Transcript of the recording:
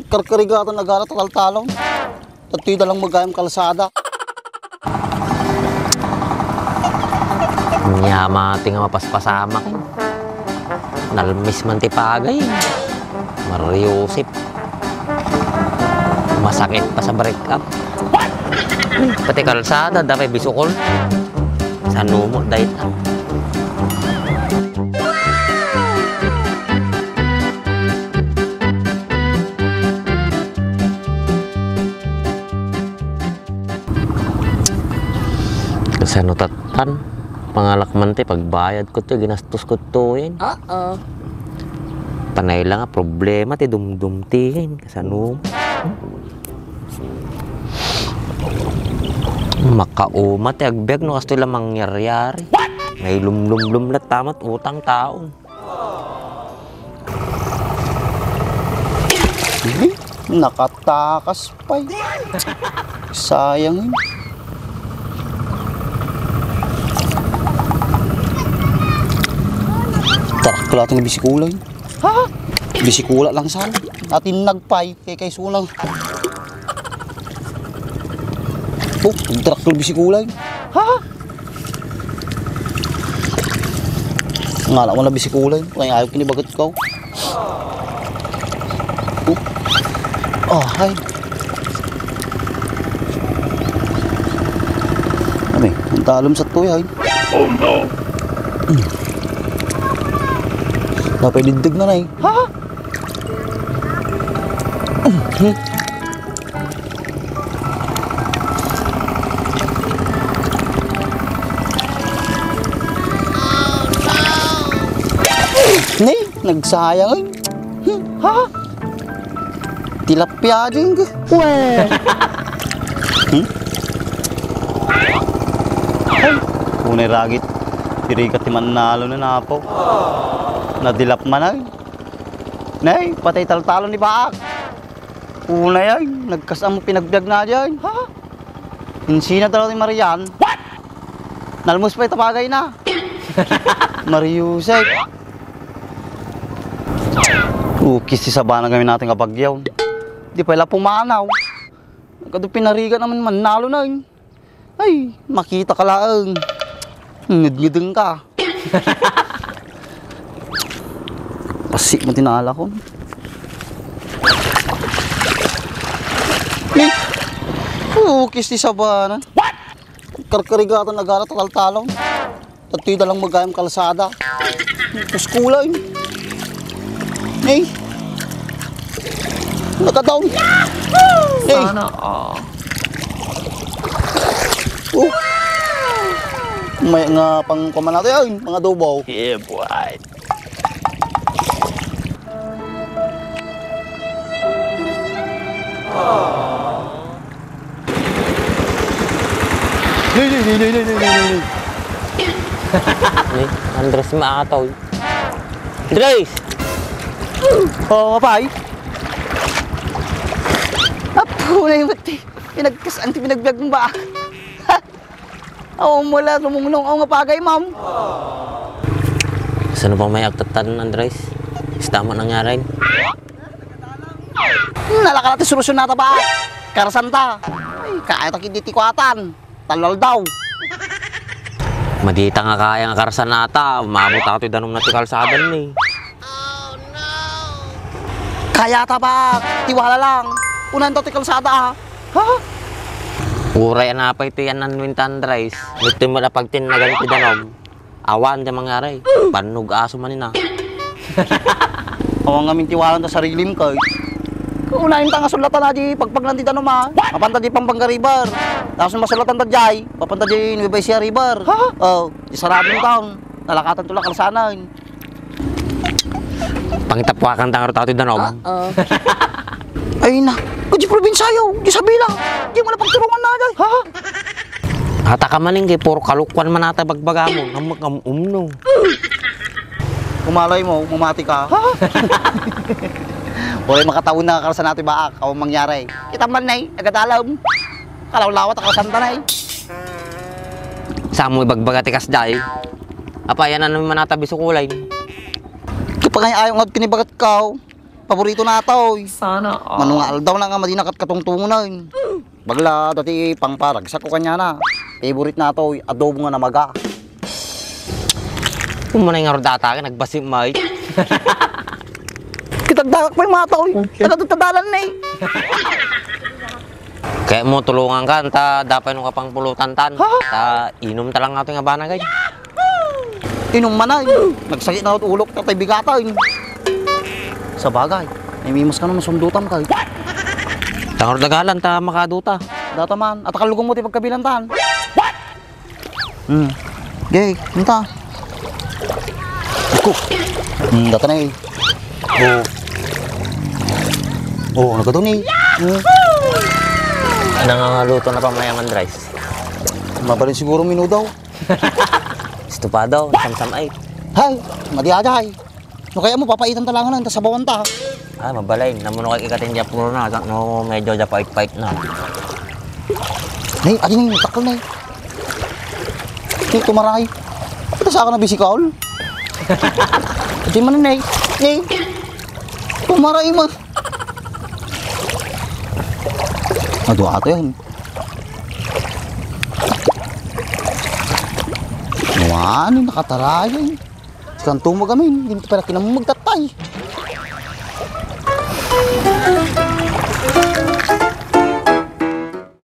Karkarigatan nagara tatal-talon. At tida lang magayang kalsada. Nyamati nga mapaspasama kayo. Nalmis man ti pagay. Mariusip. Masakit pa sa break up. Pati kalsada, dapat bisukol. Sa numot dahil na. Sa nutatan, pangalakman ti pagbayad ko to, ginastos ko to yun. Panay lang nga, problema ti dumdumtihin. Kasano? Makauma ti agbeg no kasto lang mangyari-yari. May lumlum-lum lat tamat utang taon. Nakatakas pa. Sayang yun. Tarak lang bisikulay. Ha? Bisikula lang sana. Atin nagpay kay sulang. Oh, tarak lang bisikulay. Ha? Ngala mo na bisikulay. Kaya ayaw kinibagat ko. Oh, hi. Kami, ang talom sa tuya. Oh no. Dapat dindig na na eh. Ha? Ni, nagsayang eh. Ha? Tilapia din ka. Weh. Unay ragit. Tirikat ti manalo na napo. Nadilap man ay. Nay, patay tal-talon ni Baak. Unay ay, nagkasang mo pinagbiag na dyan. Ha? Hinsina talaw ni Marian. What? Nalmus pa itapagay na. Mariusay. Ukis si Sabana gawin natin kapagyaw. Di pa ila pumanaw. Nagkado pinarigan naman manalo na yun. Ay, makita ka lang. Ngid-ngideng ka. Pasik mo tinala ko. Ukis si Sabana. What? Karkarigatan nagara tatal-talon. At tida lang magayang kalsada. Puskulay. Hey. Naka-down. Hey. Sana Oh. May nga pang kuman natin yun, mga dubaw. Yeah, boy. Andres maataw. Andres! Oo, kapay. Apo na yung mati. Pinagkasan, pinagbiag mo ba? Oo, wala. Lumunglong ako nga pagay, ma'am. Saan pa may agtatan, Andres? Istama nangyari. Nalaka natin solusyon nata ba? Karasanta. Ay, kaya takin ditikuatan. Talal daw. Madita nga kaya nga karasan nata. Umabot ako ito danong natikal sa adan ni. Kaya ta ba? Tiwala lang. Unahan daw tikal sa ada, ha? Uray na pa ito yan nanwintan, Andres. Ito mo na pagtinagal ito danom. Awan di mangyari. Panog aso manina. Awang ngamin tiwala na sarili mo kayo. Unahin ta nga sulatan na di pagpaglanti danom ha. Mapanta di Pampanga River. Tapos masulatan ta di. Papanta di Nueva Ecija River. Ha? Oh, di sarado mo taon. Nalakatan tulak kalsanan. Pangitapwakan tanga ito danom. Ay na. Kung di probinsyayo, di sabila. Di mo na pagturungan na dyan. Ha? Hata ka maning kay puro kalukwan man nata bagbagamon. Amag umno. Kumalay mo, mumati ka. Ha? Wala makataon na karasan natin ba ako mangyari. Kita man na agadalam. Kalawlawat ako santa na Sa mo ibagbagatikas day. Apa yan na naman natabi sa kulay. Kapag ayaw nga pinibagat ka. paborito na ito. Sana all. Manungal daw na nga madinakat katungtungan. Bagla dati pangparagsak ko kanya na. Favorite na ito, adobo nga na maga. Kung mo na yung data, nagbasim may. Kitagdagak pa yung mga tao. Tagatutadalan na eh. Kaya mo tulungan ka, ta dapat nung kapang pulutan tan. Ta inom talang nga ito yung abana guys. Inom man ay. Nagsakit na ako ulok tatay bigatan. Sa bagay, may mimos ka naman sundutan ka. Tangar dagalan, ta makaduta. Data man, at akalugong mo ti pagkabilantan. Gay, minta. Ako. Data na eh. Oh, nagkatun eh. Nangangaluto na pa mayangan rice. Mabalin siguro minudaw. Estupado, samsam ay. Hay, madiaday. No kaya mo papaitan talangan lang, tas sabawan ta. Ah, mabalay. Namuno kay ikatin dya puro na. No, medyo dya pait-pait na. Nay, adi nang takal na eh. Nay, tumaray. Ito sa akin na bisikal. Adi man na eh. Nay, tumaray man. Ado ato yan. Ano, nakatarayan. Sekarang tumog kami, hindi pala kinamang magtatay.